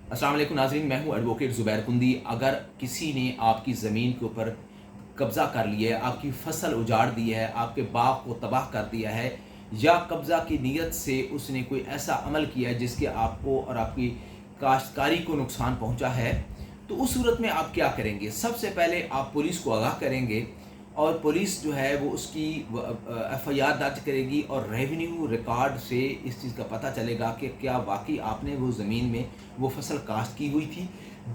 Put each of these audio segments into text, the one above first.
अस्सलाम वालेकुम नाज़रीन, मैं हूं एडवोकेट ज़ुबैर कुंदी। अगर किसी ने आपकी ज़मीन के ऊपर कब्ज़ा कर लिया है, आपकी फसल उजाड़ दी है, आपके बाग को तबाह कर दिया है, या कब्ज़ा की नीयत से उसने कोई ऐसा अमल किया है जिसके आपको और आपकी काश्तकारी को नुकसान पहुंचा है, तो उस सूरत में आप क्या करेंगे? सबसे पहले आप पुलिस को आगाह करेंगे और पुलिस जो है वो उसकी एफआईआर दर्ज करेगी और रेवेन्यू रिकॉर्ड से इस चीज़ का पता चलेगा कि क्या वाकई आपने वो ज़मीन में वो फसल काश्त की हुई थी।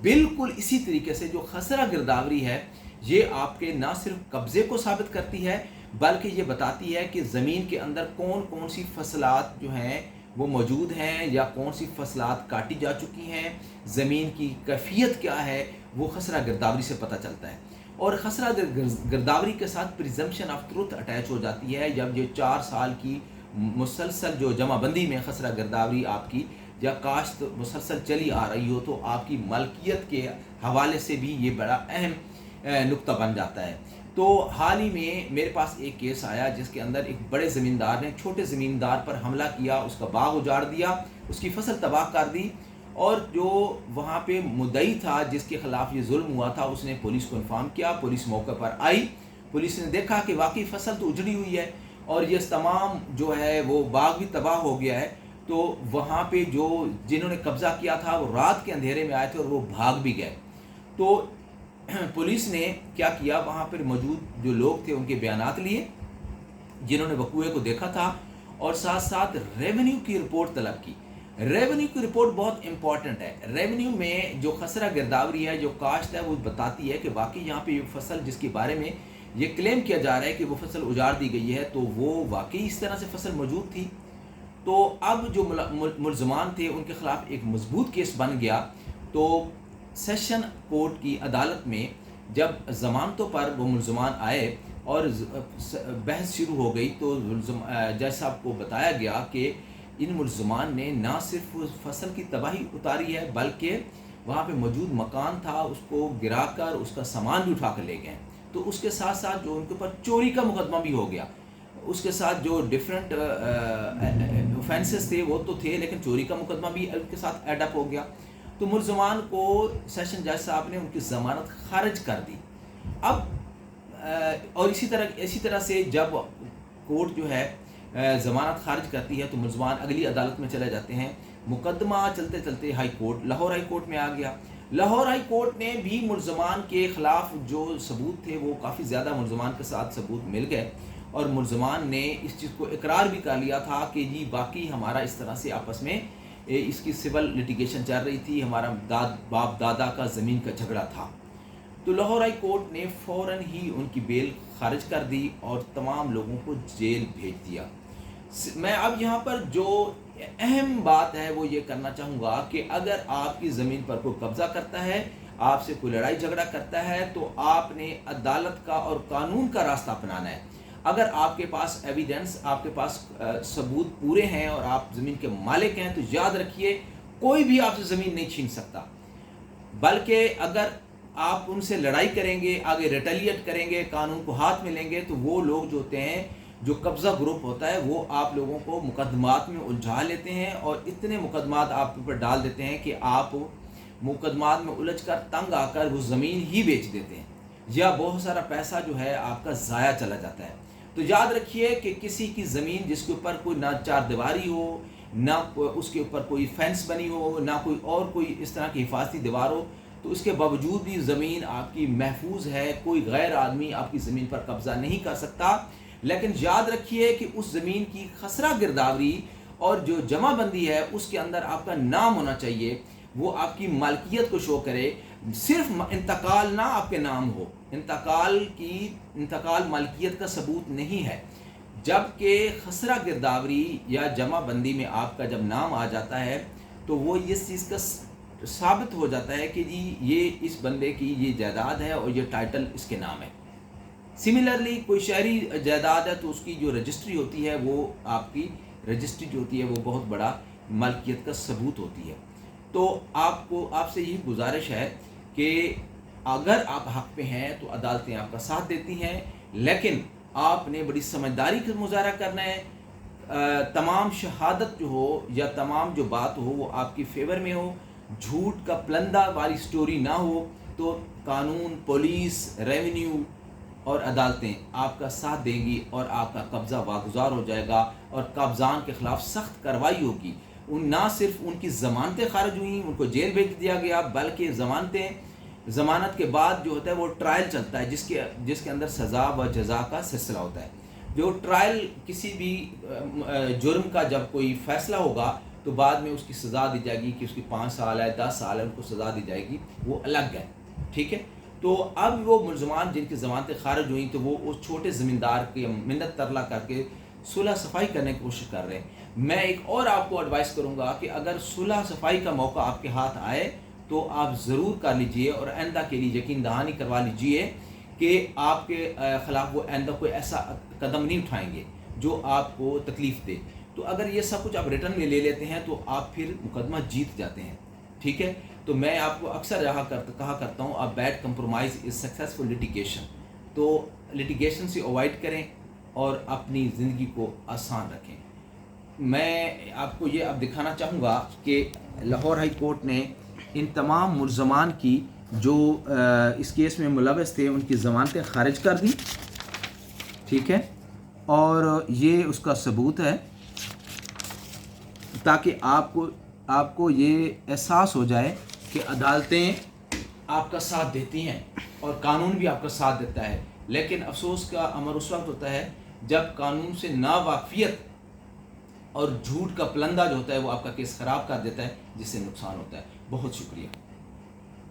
बिल्कुल इसी तरीके से जो खसरा गिरदावरी है, ये आपके ना सिर्फ कब्ज़े को साबित करती है, बल्कि ये बताती है कि ज़मीन के अंदर कौन कौन सी फसलात जो हैं वो मौजूद हैं या कौन सी फसलात काटी जा चुकी हैं, ज़मीन की कैफियत क्या है, वो खसरा गिरदावरी से पता चलता है। और खसरा गिरदावरी के साथ प्रिजम्पशन ऑफ ट्रुथ अटैच हो जाती है। जब ये 4 साल की मुसलसल जो जमाबंदी में खसरा गिरदावरी आपकी या काश्त मुसलसल चली आ रही हो, तो आपकी मलकियत के हवाले से भी ये बड़ा अहम नुक्ता बन जाता है। तो हाल ही में मेरे पास एक केस आया जिसके अंदर एक बड़े ज़मींदार ने छोटे ज़मींदार पर हमला किया, उसका बाग उजाड़ दिया, उसकी फसल तबाह कर दी, और जो वहाँ पे मुद्दई था जिसके ख़िलाफ़ ये जुल्म हुआ था, उसने पुलिस को इन्फॉर्म किया। पुलिस मौके पर आई, पुलिस ने देखा कि वाकई फसल तो उजड़ी हुई है और ये तमाम जो है वो बाग भी तबाह हो गया है। तो वहाँ पे जो जिन्होंने कब्ज़ा किया था वो रात के अंधेरे में आए थे और वो भाग भी गए। तो पुलिस ने क्या किया, वहाँ पर मौजूद जो लोग थे उनके बयानात लिए जिन्होंने वकूए को देखा था, और साथ साथ रेवेन्यू की रिपोर्ट तलब की। रेवेन्यू की रिपोर्ट बहुत इंपॉर्टेंट है। रेवेन्यू में जो खसरा गिरदावरी है, जो काश्त है, वो बताती है कि वाकई यहाँ पे ये फसल जिसके बारे में ये क्लेम किया जा रहा है कि वो फसल उजाड़ दी गई है, तो वो वाकई इस तरह से फसल मौजूद थी। तो अब जो मुलजमान थे उनके खिलाफ एक मजबूत केस बन गया। तो सेशन कोर्ट की अदालत में जब ज़मानतों पर वो मुलजमान आए और बहस शुरू हो गई, तो जज साहब को बताया गया कि इन मुलजमान ने ना सिर्फ उस फसल की तबाही उतारी है, बल्कि वहाँ पे मौजूद मकान था उसको गिराकर उसका सामान भी उठा कर ले गए। तो उसके साथ साथ जो उनके ऊपर चोरी का मुकदमा भी हो गया, उसके साथ जो डिफरेंट ऑफेंसेस थे वो तो थे, लेकिन चोरी का मुकदमा भी उनके साथ एडअप हो गया। तो मुलजमान को सेशन जज साहब ने उनकी ज़मानत खारिज कर दी। अब और इसी तरह से जब कोर्ट जो है ज़मानत खारिज करती है, तो मुलजमान अगली अदालत में चले जाते हैं। मुकदमा चलते चलते high court, Lahore high court में आ गया। लाहौर हाई कोर्ट ने भी मुलजमान के ख़िलाफ़ जो सबूत थे वो काफ़ी ज़्यादा मुलजमान के साथ सबूत मिल गए, और मुलजमान ने इस चीज़ को इकरार भी कर लिया था कि जी वाकई हमारा इस तरह से आपस में इसकी सिविल लिटिगेशन चल रही थी, हमारा बाप दादा का ज़मीन का झगड़ा था। तो लाहौर हाई कोर्ट ने फ़ौरन ही उनकी बेल खारिज कर दी और तमाम लोगों को जेल भेज दिया। मैं अब यहाँ पर जो अहम बात है वो ये करना चाहूँगा कि अगर आपकी ज़मीन पर कोई कब्ज़ा करता है, आपसे कोई लड़ाई झगड़ा करता है, तो आपने अदालत का और कानून का रास्ता अपनाना है। अगर आपके पास एविडेंस, आपके पास सबूत पूरे हैं और आप ज़मीन के मालिक हैं, तो याद रखिए कोई भी आपसे ज़मीन नहीं छीन सकता। बल्कि अगर आप उनसे लड़ाई करेंगे, आगे रिटेलिएट करेंगे, कानून को हाथ में लेंगे, तो वो लोग जो होते हैं, जो कब्ज़ा ग्रुप होता है, वो आप लोगों को मुकदमात में उलझा लेते हैं और इतने मुकदमात आप ऊपर डाल देते हैं कि आप मुकदमात में उलझ कर तंग आकर वो ज़मीन ही बेच देते हैं, या बहुत सारा पैसा जो है आपका ज़ाया चला जाता है। तो याद रखिए कि किसी की ज़मीन जिसके ऊपर कोई ना चारदीवारी हो, ना उसके ऊपर कोई फेंस बनी हो, ना कोई और कोई इस तरह की हिफाजती दीवार हो, तो उसके बावजूद भी ज़मीन आपकी महफूज है, कोई गैर आदमी आपकी ज़मीन पर कब्ज़ा नहीं कर सकता। लेकिन याद रखिए कि उस ज़मीन की खसरा गिरदावरी और जो जमाबंदी है उसके अंदर आपका नाम होना चाहिए, वो आपकी मालकियत को शो करे। सिर्फ इंतकाल ना आपके नाम हो, इंतकाल मालकियत का सबूत नहीं है। जबकि खसरा गिरदावरी या जमाबंदी में आपका जब नाम आ जाता है, तो वो इस चीज़ का साबित हो जाता है कि जी ये इस बंदे की ये जायदाद है और ये टाइटल इसके नाम है। सिमिलरली कोई शहरी जायदाद है, तो उसकी जो रजिस्ट्री होती है, वो आपकी रजिस्ट्री जो होती है वो बहुत बड़ा मालकियत का सबूत होती है। तो आपसे यही गुजारिश है कि अगर आप हक़ पे हैं तो अदालतें आपका साथ देती हैं, लेकिन आपने बड़ी समझदारी का मुज़ाहरा करना है। तमाम शहादत जो हो या तमाम जो बात हो वो आपकी फेवर में हो, جھوٹ کا پلندہ والی سٹوری نہ ہو تو قانون، پولیس، ریونیو اور عدالتیں آپ کا ساتھ دیں گی اور آپ کا قبضہ واگزار ہو جائے گا اور قابضان کے خلاف سخت کارروائی ہوگی۔ نہ صرف ان کی ضمانتیں خارج ہوئیں، ان کو جیل بھیج دیا گیا، بلکہ ضمانت کے بعد جو ہوتا ہے وہ ٹرائل چلتا ہے، جس کے اندر سزا و جزا کا سلسلہ ہوتا ہے۔ جو ٹرائل کسی بھی جرم کا جب کوئی فیصلہ ہوگا تو بعد میں اس کی سزا دی جائے گی کہ اس کی 5 سال ہے، 10 سال ہے، ان کو سزا دی جائے گی، وہ الگ ہے، ٹھیک ہے۔ تو اب وہ ملزمان جن کی ضمانتیں خارج ہوئیں تو وہ اس چھوٹے زمیندار کی منت ترلا کر کے صلح صفائی کرنے کی کوشش کر رہے ہیں۔ میں ایک اور آپ کو ایڈوائس کروں گا کہ اگر صلح صفائی کا موقع آپ کے ہاتھ آئے تو آپ ضرور کر لیجئے اور آئندہ کے لیے یقین دہانی کروا لیجئے کہ آپ کے خلاف وہ آئندہ کوئی ایسا قدم نہیں اٹھائیں گے جو آپ کو تکلیف دے۔ تو اگر یہ سب کچھ آپ ریٹرن میں لے لیتے ہیں تو آپ پھر مقدمہ جیت جاتے ہیں، ٹھیک ہے۔ تو میں آپ کو اکثر کہا کرتا ہوں a bad compromise is successful litigation. تو لٹیگیشن سے اوائڈ کریں اور اپنی زندگی کو آسان رکھیں۔ میں آپ کو یہ اب دکھانا چاہوں گا کہ لاہور ہائی کورٹ نے ان تمام ملزمان کی جو اس کیس میں ملوث تھے ان کی ضمانتیں خارج کر دیں، ٹھیک ہے، اور یہ اس کا ثبوت ہے تاکہ آپ کو یہ احساس ہو جائے کہ عدالتیں آپ کا ساتھ دیتی ہیں اور قانون بھی آپ کا ساتھ دیتا ہے۔ لیکن افسوس کا امر اس وقت ہوتا ہے جب قانون سے ناواقفیت اور جھوٹ کا پلندہ جو ہوتا ہے وہ آپ کا کیس خراب کر دیتا ہے، جس سے نقصان ہوتا ہے۔ بہت شکریہ۔